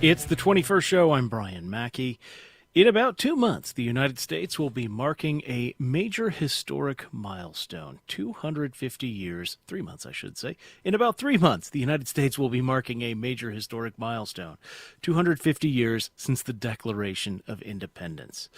It's the 21st show. I'm Brian Mackey. In about 2 months, the United States will be marking a major historic milestone. 250 years, 3 months, I should say. In about 3 months, the United States will be marking a major historic milestone. 250 years since the Declaration of Independence.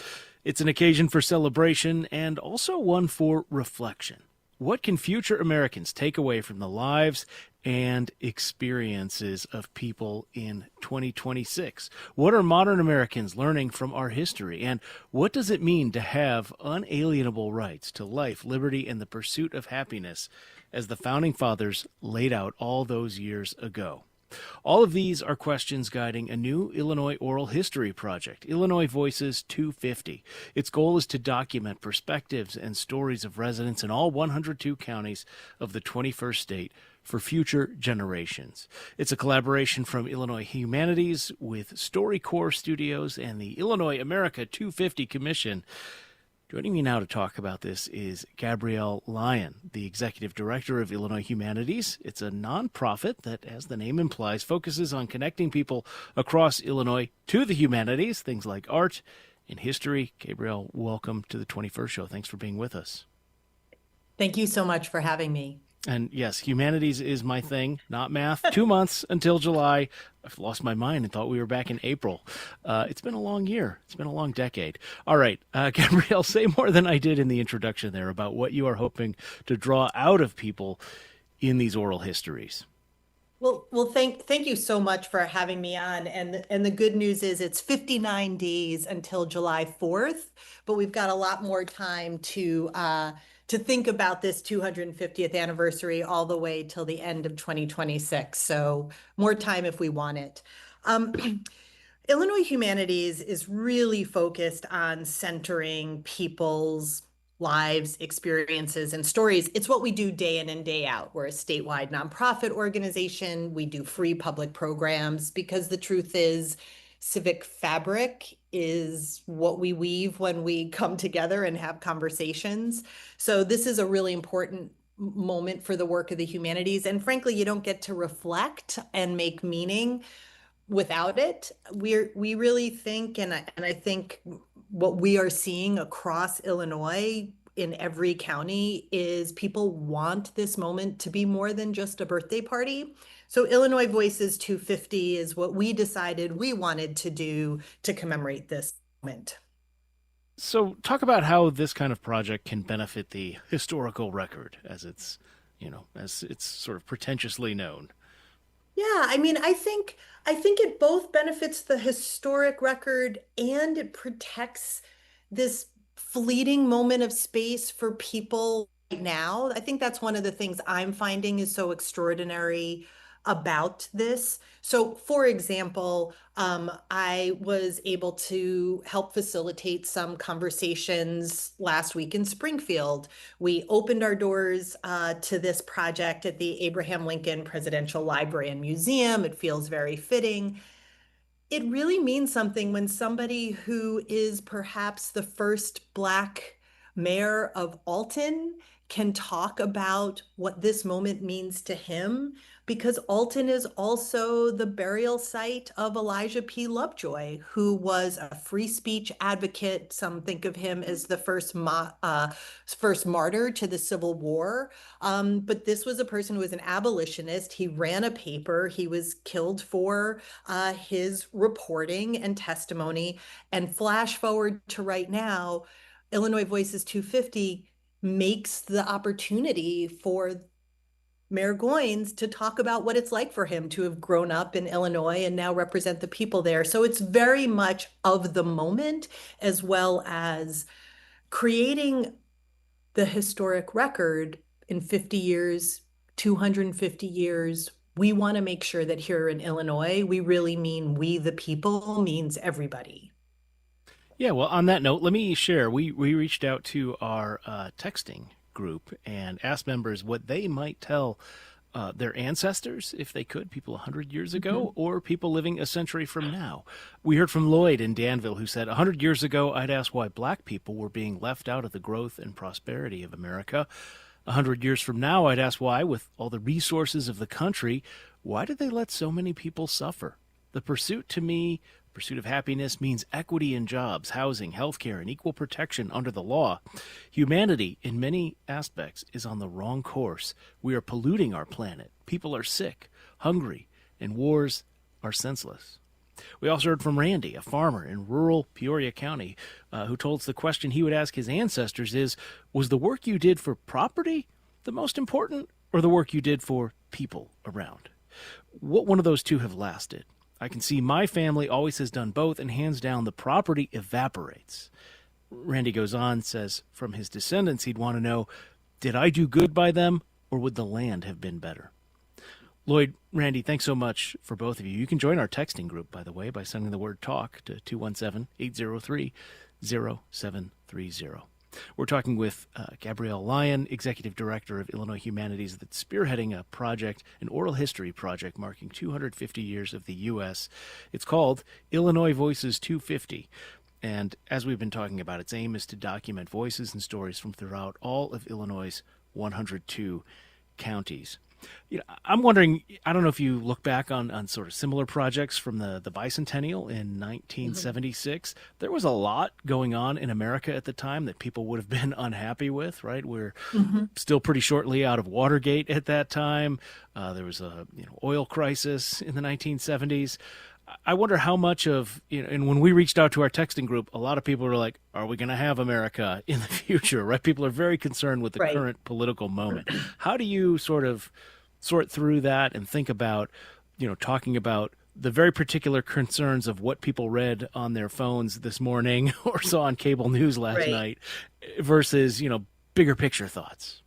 It's an occasion for celebration and also one for reflection. What can future Americans take away from the lives and experiences of people in 2026? What are modern Americans learning from our history? And what does it mean to have unalienable rights to life, liberty, and the pursuit of happiness as the Founding Fathers laid out all those years ago? All of these are questions guiding a new Illinois oral history project, Illinois Voices 250. Its goal is to document perspectives and stories of residents in all 102 counties of the 21st state for future generations. It's a collaboration from Illinois Humanities with StoryCorps Studios and the Illinois America 250 Commission. Joining me now to talk about this is Gabrielle Lyon, the executive director of Illinois Humanities. It's a nonprofit that, as the name implies, focuses on connecting people across Illinois to the humanities, things like art and history. Gabrielle, welcome to the 21st show. Thanks for being with us. Thank you so much for having me. And yes, humanities is my thing, not math. 2 months until July. I've lost my mind and thought we were back in April. It's been a long year. It's been a long decade. All right, Gabrielle, say more than I did in the introduction there about what you are hoping to draw out of people in these oral histories. Well, thank you so much for having me on. And the good news is it's 59 days until July 4th, but we've got a lot more time to think about this 250th anniversary all the way till the end of 2026. So more time if we want it. Illinois Humanities is really focused on centering people's lives, experiences, and stories. It's what we do day in and day out. We're a statewide nonprofit organization. We do free public programs because the truth is, civic fabric is what we weave when we come together and have conversations. So this is a really important moment for the work of the humanities. And frankly, you don't get to reflect and make meaning without it. We really think, and I think what we are seeing across Illinois in every county is people want this moment to be more than just a birthday party. So Illinois Voices 250 is what we decided we wanted to do to commemorate this moment. So talk about how this kind of project can benefit the historical record as it's sort of pretentiously known. Yeah, I mean, I think it both benefits the historic record and it protects this fleeting moment of space for people right now. I think that's one of the things I'm finding is so extraordinary about this. So, for example, I was able to help facilitate some conversations last week in Springfield. We opened our doors to this project at the Abraham Lincoln Presidential Library and Museum. It feels very fitting. It really means something when somebody who is perhaps the first Black mayor of Alton can talk about what this moment means to him, because Alton is also the burial site of Elijah P. Lovejoy, who was a free speech advocate. Some think of him as the first martyr to the Civil War. But this was a person who was an abolitionist. He ran a paper. He was killed for his reporting and testimony. And flash forward to right now, Illinois Voices 250 makes the opportunity for Mayor Goines to talk about what it's like for him to have grown up in Illinois and now represent the people there. So it's very much of the moment, as well as creating the historic record in 50 years, 250 years. We want to make sure that here in Illinois, we really mean we the people means everybody. Yeah, well, on that note, let me share. We reached out to our texting group and asked members what they might tell their ancestors, if they could, people 100 years ago, or people living a century from now. We heard from Lloyd in Danville, who said, 100 years ago, I'd ask why Black people were being left out of the growth and prosperity of America. 100 years from now, I'd ask why, with all the resources of the country, why did they let so many people suffer? The pursuit to me, pursuit of happiness means equity in jobs, housing, healthcare, and equal protection under the law. Humanity, in many aspects, is on the wrong course. We are polluting our planet. People are sick, hungry, and wars are senseless. We also heard from Randy, a farmer in rural Peoria County, who told us the question he would ask his ancestors is, was the work you did for property the most important, or the work you did for people around? What one of those two have lasted? I can see my family always has done both, and hands down, the property evaporates. Randy goes on, says from his descendants, he'd want to know, did I do good by them, or would the land have been better? Lloyd, Randy, thanks so much for both of you. You can join our texting group, by the way, by sending the word TALK to 217-803-0730. We're talking with Gabrielle Lyon, Executive Director of Illinois Humanities, that's spearheading a project, an oral history project marking 250 years of the U.S. It's called Illinois Voices 250. And as we've been talking about, its aim is to document voices and stories from throughout all of Illinois' 102 counties. I'm wondering, I don't know if you look back on sort of similar projects from the bicentennial in 1976. There was a lot going on in America at the time that people would have been unhappy with, right? We're still pretty shortly out of Watergate at that time. There was a oil crisis in the 1970s. I wonder how much of, and when we reached out to our texting group, a lot of people were like, are we going to have America in the future, right? People are very concerned with the current political moment. How do you sort of sort through that and think about, talking about the very particular concerns of what people read on their phones this morning or saw on cable news last night versus, bigger picture thoughts?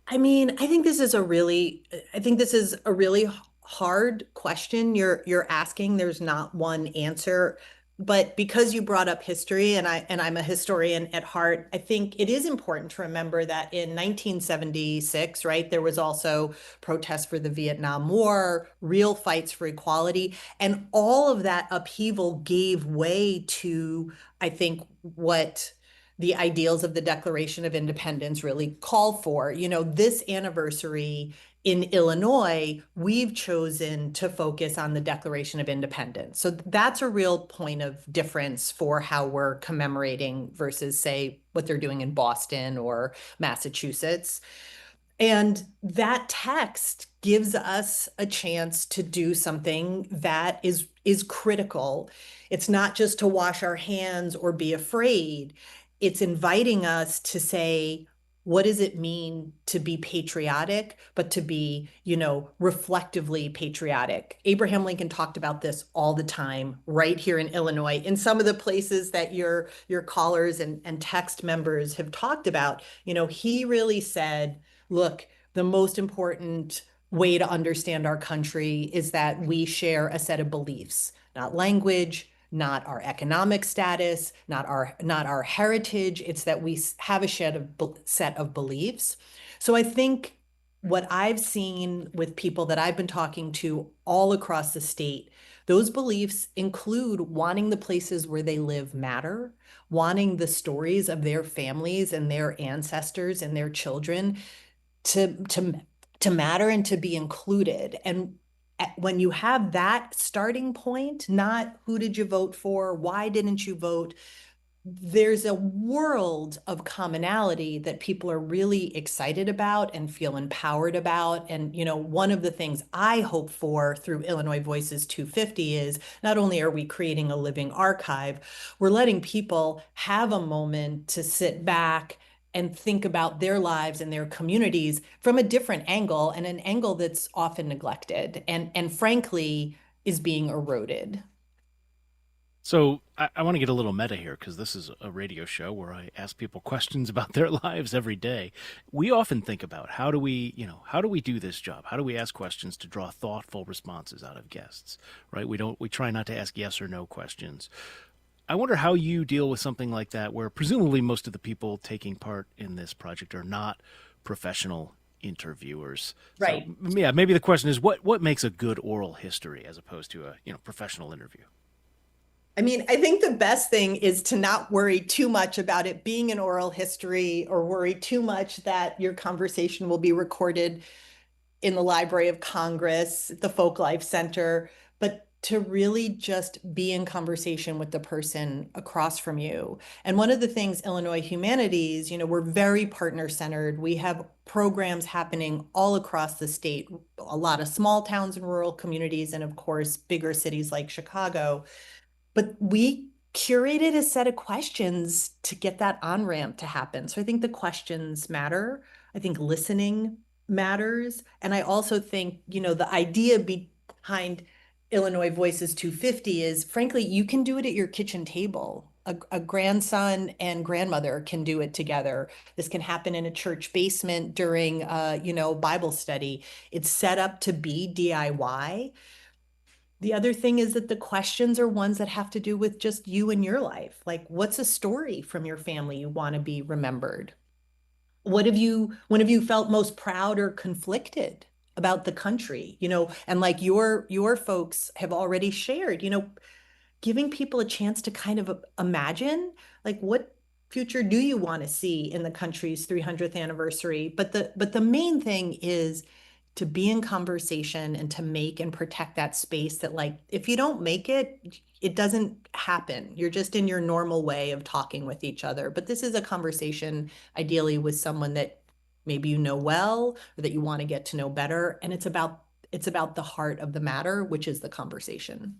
I mean, I think this is a really hard question you're asking. There's not one answer, but because you brought up history and I'm a historian at heart, I think it is important to remember that in 1976, right, there was also protests for the Vietnam War, real fights for equality, and all of that upheaval gave way to, I think, what the ideals of the Declaration of Independence really call for. This anniversary in Illinois, we've chosen to focus on the Declaration of Independence. So that's a real point of difference for how we're commemorating versus, say, what they're doing in Boston or Massachusetts. And that text gives us a chance to do something that is critical. It's not just to wash our hands or be afraid. It's inviting us to say, what does it mean to be patriotic, but to be, reflectively patriotic? Abraham Lincoln talked about this all the time right here in Illinois, in some of the places that your callers and text members have talked about. He really said, look, the most important way to understand our country is that we share a set of beliefs, not language, not our economic status, not our heritage. It's that we have a set of beliefs. So I think what I've seen with people that I've been talking to all across the state, those beliefs include wanting the places where they live matter, wanting the stories of their families and their ancestors and their children to matter and to be included. And when you have that starting point, not who did you vote for, why didn't you vote, there's a world of commonality that people are really excited about and feel empowered about. And, one of the things I hope for through Illinois Voices 250 is not only are we creating a living archive, we're letting people have a moment to sit back and think about their lives and their communities from a different angle, and an angle that's often neglected and frankly is being eroded. So I want to get a little meta here because this is a radio show where I ask people questions about their lives every day. We often think about how do we do this job? How do we ask questions to draw thoughtful responses out of guests, right? We try not to ask yes or no questions. I wonder how you deal with something like that, where presumably most of the people taking part in this project are not professional interviewers. Right. So, yeah, maybe the question is what makes a good oral history as opposed to a professional interview? I mean, I think the best thing is to not worry too much about it being an oral history or worry too much that your conversation will be recorded in the Library of Congress, the Folk Life Center, but to really just be in conversation with the person across from you. And one of the things Illinois Humanities, we're very partner centered. We have programs happening all across the state, a lot of small towns and rural communities, and of course, bigger cities like Chicago. But we curated a set of questions to get that on-ramp to happen. So I think the questions matter. I think listening matters. And I also think, the idea behind Illinois Voices 250 is, frankly, you can do it at your kitchen table. A grandson and grandmother can do it together. This can happen in a church basement during, Bible study. It's set up to be DIY. The other thing is that the questions are ones that have to do with just you and your life. Like, what's a story from your family you want to be remembered? When have you felt most proud or conflicted about the country? And like your folks have already shared, giving people a chance to kind of imagine, like, what future do you want to see in the country's 300th anniversary? But the main thing is to be in conversation and to make and protect that space that, like, if you don't make it, it doesn't happen. You're just in your normal way of talking with each other. But this is a conversation ideally with someone that maybe you know well or that you want to get to know better. And it's about the heart of the matter, which is the conversation.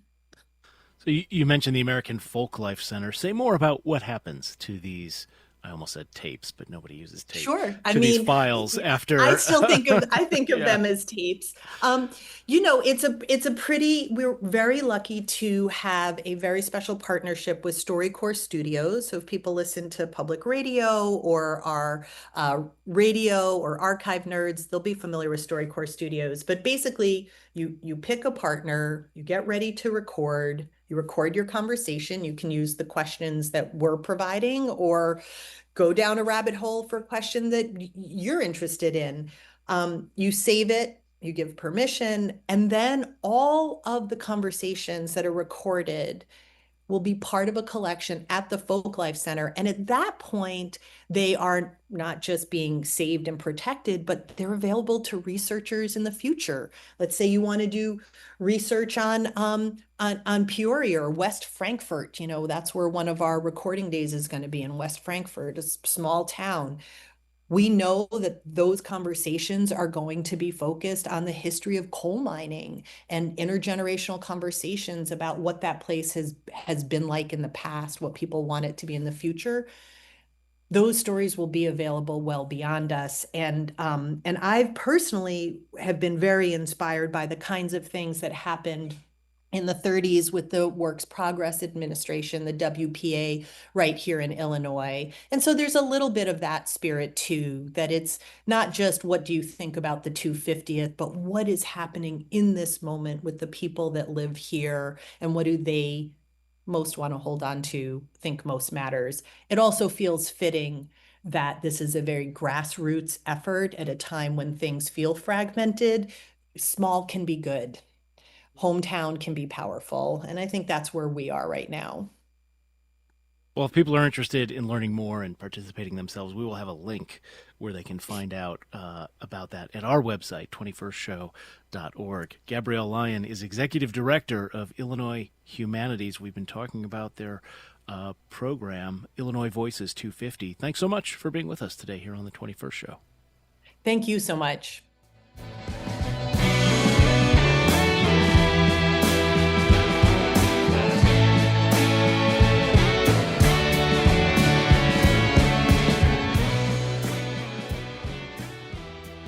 So you mentioned the American Folklife Center. Say more about what happens to these. I almost said tapes, but nobody uses tape. Sure. I To these mean, files after. I still think of Yeah. them as tapes. We're very lucky to have a very special partnership with StoryCorps Studios. So if people listen to public radio or our radio or archive nerds, they'll be familiar with StoryCorps Studios. But basically, you pick a partner, you get ready to record, you record your conversation. You can use the questions that we're providing or go down a rabbit hole for a question that you're interested in. You save it, you give permission, and then all of the conversations that are recorded will be part of a collection at the Folklife Center. And at that point, they are not just being saved and protected, but they're available to researchers in the future. Let's say you want to do research on Peoria or West Frankfort. That's where one of our recording days is going to be, in West Frankfort, a small town. We know that those conversations are going to be focused on the history of coal mining and intergenerational conversations about what that place has been like in the past, what people want it to be in the future. Those stories will be available well beyond us. And I personally have been very inspired by the kinds of things that happened in the 30s with the Works Progress Administration, the WPA, right here in Illinois. And so there's a little bit of that spirit too, that it's not just what do you think about the 250th, but what is happening in this moment with the people that live here and what do they most want to hold on to, think most matters. It also feels fitting that this is a very grassroots effort at a time when things feel fragmented. Small can be good. Hometown can be powerful. And I think that's where we are right now. Well, if people are interested in learning more and participating themselves, we will have a link where they can find out about that at our website, 21stshow.org. Gabrielle Lyon is Executive Director of Illinois Humanities. We've been talking about their program, Illinois Voices 250. Thanks so much for being with us today here on the 21st Show. Thank you so much.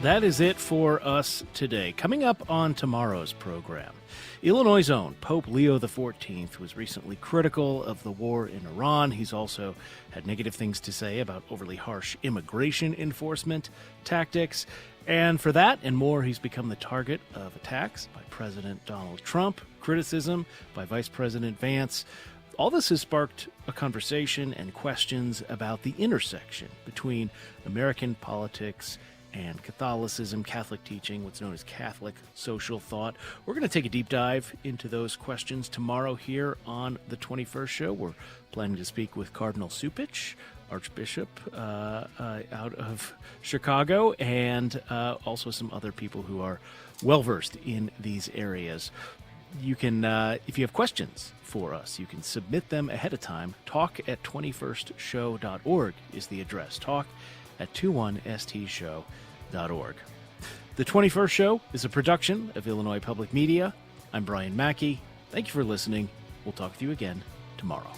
That is it for us today. Coming up on tomorrow's program, Illinois' own Pope Leo XIV was recently critical of the war in Iran. He's also had negative things to say about overly harsh immigration enforcement tactics. And for that and more, he's become the target of attacks by President Donald Trump, criticism by Vice President Vance. All this has sparked a conversation and questions about the intersection between American politics and Catholicism, Catholic teaching, what's known as Catholic social thought. We're going to take a deep dive into those questions tomorrow here on the 21st Show. We're planning to speak with Cardinal Cupich, Archbishop out of Chicago, and also some other people who are well-versed in these areas. You can, if you have questions for us, you can submit them ahead of time. Talk@21stshow.org is the address. Talk@21stshow.org. The 21st Show is a production of Illinois Public Media. I'm Brian Mackey. Thank you for listening. We'll talk with you again tomorrow.